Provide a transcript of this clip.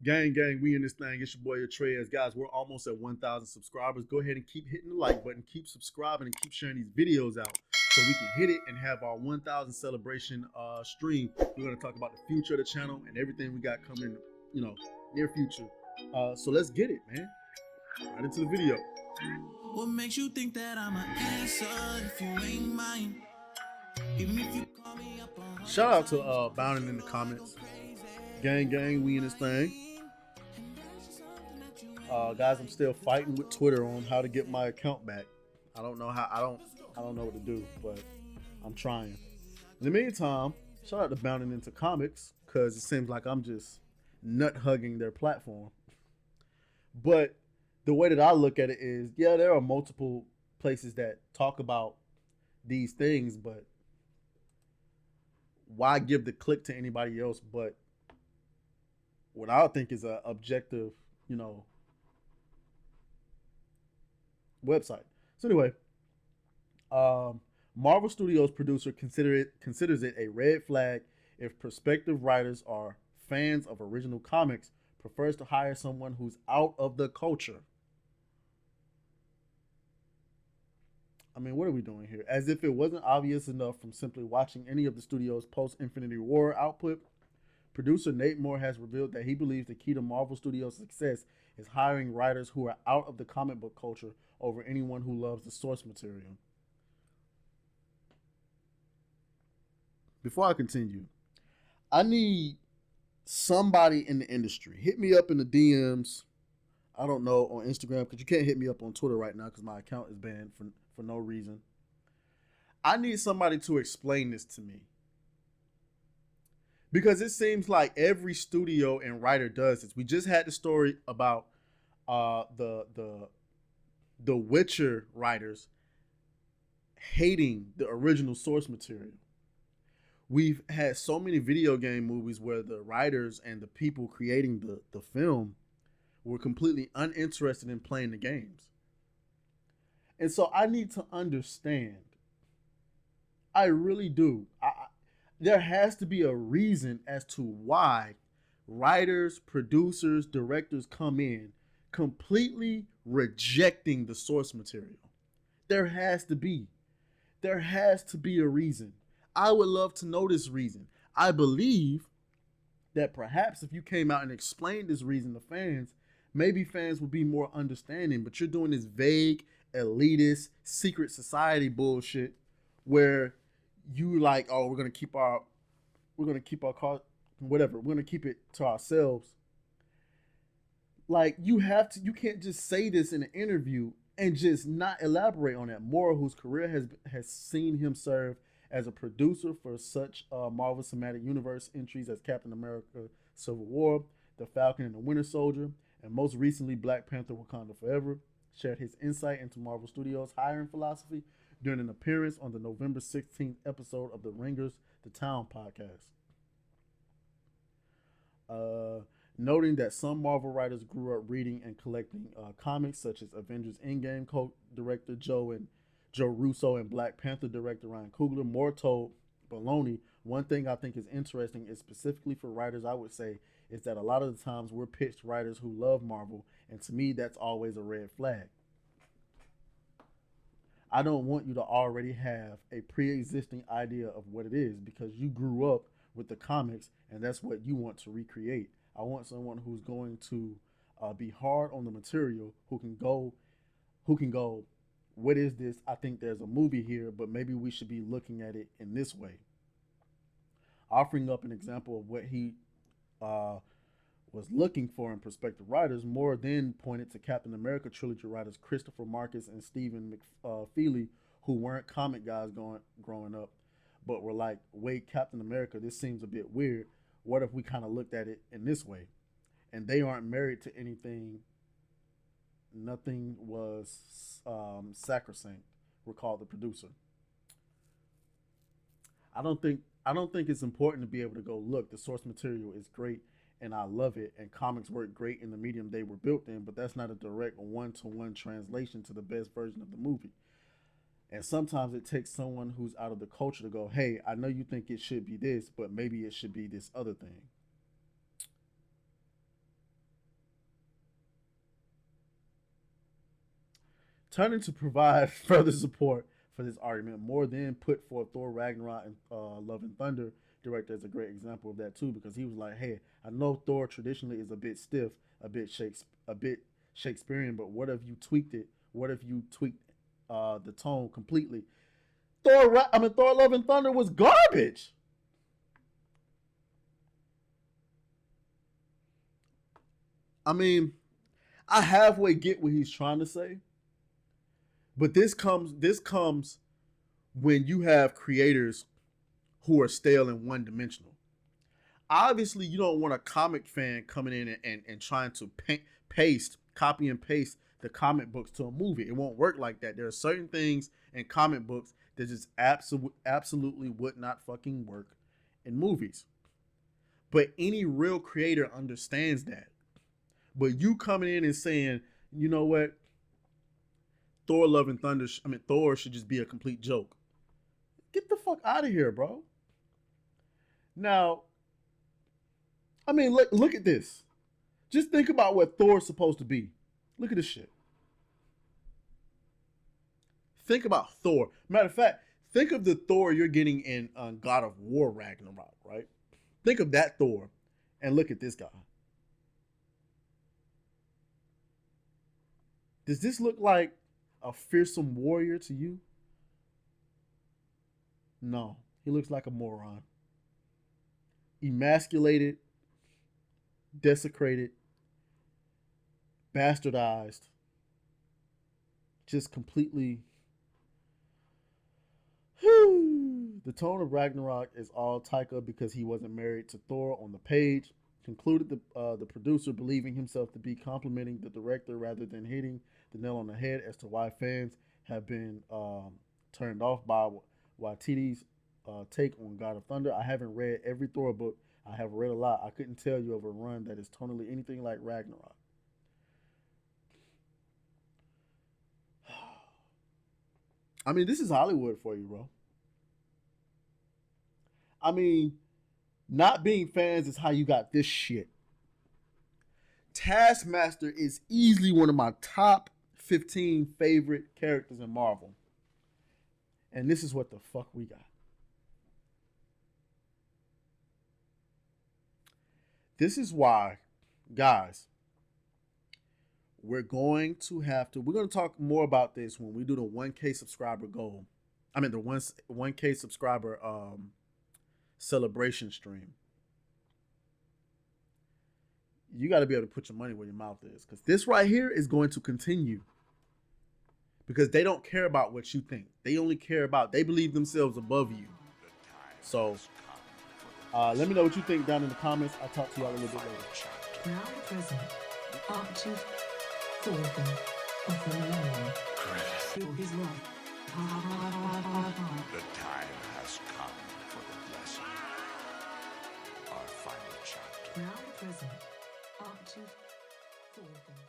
Gang, gang, we in this thing. It's your boy Atreus. Guys, we're almost at 1,000 subscribers. Go ahead and keep hitting the like button, keep subscribing, and keep sharing these videos out so we can hit it and have our 1,000 celebration stream. We're going to talk about the future of the channel and everything we got coming, near future. So let's get it, man. Right into the video. What makes you think that I'm an answer if you ain't mine? Even if you call me up on Shout out to Bounding in the comments. Gang, gang, we in this thing. Guys, I'm still fighting with Twitter on how to get my account back. I don't know how. I don't know what to do, but I'm trying. In the meantime, shout out to Bounding into Comics because it seems like I'm just nut hugging their platform. But the way that I look at it is, yeah, there are multiple places that talk about these things, but why give the click to anybody else but what I think is an objective, website. So anyway, Marvel Studios producer considers it a red flag if prospective writers or fans of original comics prefers to hire someone who's out of the culture. I mean, what are we doing here? As if it wasn't obvious enough from simply watching any of the studio's post-Infinity War output, producer Nate Moore has revealed that he believes the key to Marvel Studios' success is hiring writers who are out of the comic book culture over anyone who loves the source material. Before I continue, I need somebody in the industry. Hit me up in the DMs. I don't know, on Instagram, because you can't hit me up on Twitter right now because my account is banned for no reason. I need somebody to explain this to me. Because it seems like every studio and writer does this. We just had the story about the Witcher writers hating the original source material. We've had so many video game movies where the writers and the people creating the film were completely uninterested in playing the games. And so I need to understand. I really do. There has to be a reason as to why writers, producers, directors come in completely rejecting the source material. There has to be. There has to be a reason. I would love to know this reason. I believe that perhaps if you came out and explained this reason to fans, maybe fans would be more understanding. But you're doing this vague, elitist, secret society bullshit where you like, oh, we're gonna keep our car, whatever. We're gonna keep it to ourselves. Like you can't just say this in an interview and just not elaborate on that. Moore, whose career has seen him serve as a producer for such Marvel Cinematic Universe entries as Captain America: Civil War, The Falcon and the Winter Soldier, and most recently Black Panther: Wakanda Forever, shared his insight into Marvel Studios' hiring philosophy during an appearance on the November 16th episode of the Ringers the Town podcast. Noting that some Marvel writers grew up reading and collecting comics, such as Avengers Endgame co-director Joe Russo and Black Panther director Ryan Coogler, Moore told Baloney, one thing I think is interesting is specifically for writers, I would say, is that a lot of the times we're pitched writers who love Marvel, and to me, that's always a red flag. I don't want you to already have a pre-existing idea of what it is because you grew up with the comics and that's what you want to recreate. I want someone who's going to be hard on the material, who can go, what is this? I think there's a movie here, but maybe we should be looking at it in this way. Offering up an example of what he was looking for in prospective writers, Moore then pointed to Captain America trilogy writers Christopher Marcus and Stephen McFeely, who weren't comic guys growing up, but were like, wait, Captain America, this seems a bit weird. What if we kind of looked at it in this way? And they aren't married to anything. Nothing was sacrosanct, recalled the producer. I don't think it's important to be able to go, look, the source material is great and I love it, and comics work great in the medium they were built in, but that's not a direct one-to-one translation to the best version of the movie. And sometimes it takes someone who's out of the culture to go, hey, I know you think it should be this, but maybe it should be this other thing. Turning to provide further support for this argument, Moore then put forth Thor Ragnarok and Love and Thunder. Director is a great example of that too, because he was like, "Hey, I know Thor traditionally is a bit stiff, a bit Shakespearean, but what if you tweaked it? What if you tweaked the tone completely?" Thor Love and Thunder was garbage. I mean, I halfway get what he's trying to say, but this comes when you have creators who are stale and one dimensional. Obviously, you don't want a comic fan coming in and trying to copy and paste the comic books to a movie. It won't work like that. There are certain things in comic books that just absolutely would not fucking work in movies. But any real creator understands that. But you coming in and saying, you know what, Thor Love and Thunder, Thor should just be a complete joke. Get the fuck out of here, bro. Now, I mean, look at this. Just think about what Thor's supposed to be. Look at this shit. Think about Thor. Matter of fact, think of the Thor you're getting in God of War Ragnarok, right? Think of that Thor and look at this guy. Does this look like a fearsome warrior to you? No, he looks like a moron. Emasculated, desecrated, bastardized, just completely. The tone of Ragnarok is all Taika because he wasn't married to Thor on the page. Concluded the producer believing himself to be complimenting the director rather than hitting the nail on the head as to why fans have been turned off by Waititi's take on God of Thunder. I haven't read every Thor book. I have read a lot. I couldn't tell you of a run that is tonally anything like Ragnarok. I mean, this is Hollywood for you, bro. I mean, not being fans is how you got this shit. Taskmaster is easily one of my top 15 favorite characters in Marvel. And this is what the fuck we got. This is why, guys, we're going to talk more about this when we do the 1K subscriber goal. I mean, the 1K subscriber celebration stream. You got to be able to put your money where your mouth is, because this right here is going to continue, because they don't care about what you think. They only care about, they believe themselves above you. So let me know what you think down in the comments. I'll talk to y'all a little bit later. Now present, Archie Thornton of the Lone. Feel his love. The time has come for the blessing. Our final chapter. Now present, Archie Thornton.